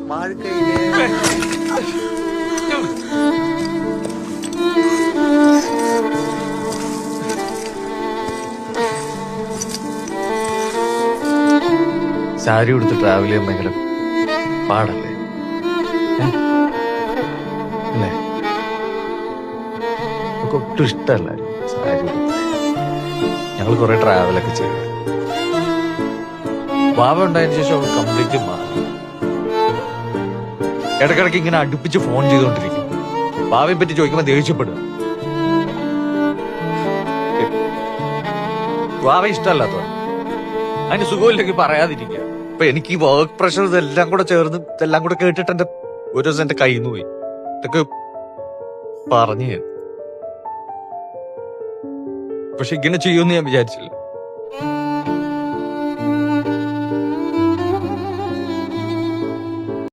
வாழ்க்கையிலே സാരി ഉടുത്ത് ട്രാവൽ ചെയ്യാൻ ഭയങ്കര പാടല്ലേ അല്ലേ? നമുക്ക് ഒട്ടും ഇഷ്ടമല്ല സാരി ഉടുത്ത്. ഞങ്ങൾ കുറെ ട്രാവലൊക്കെ ചെയ്തു. വാവ ഉണ്ടായതിനു ശേഷം അവൾ കംപ്ലീറ്റ് മാറി. ഇടക്കിടക്ക് ഇങ്ങനെ അടുപ്പിച്ച് ഫോൺ ചെയ്തുകൊണ്ടിരിക്കും. വാവയെ പറ്റി ചോദിക്കുമ്പോൾ ദേഷ്യപ്പെടുക. വാവ ഇഷ്ടമല്ലാത്ത അതിന് സുഖമില്ലെങ്കിൽ പറയാതിരിക്കുക. അപ്പൊ എനിക്ക് ഈ വർക്ക് പ്രഷർ ഇതെല്ലാം കൂടെ ചേർന്ന് ഇതെല്ലാം കൂടെ കേട്ടിട്ട് എന്റെ ഒരു ദിവസം എന്റെ കയ്യിൽ നിന്ന് പോയി. ഇതൊക്കെ പറഞ്ഞു. പക്ഷെ ഇങ്ങനെ ചെയ്യുമെന്ന് ഞാൻ വിചാരിച്ചില്ല.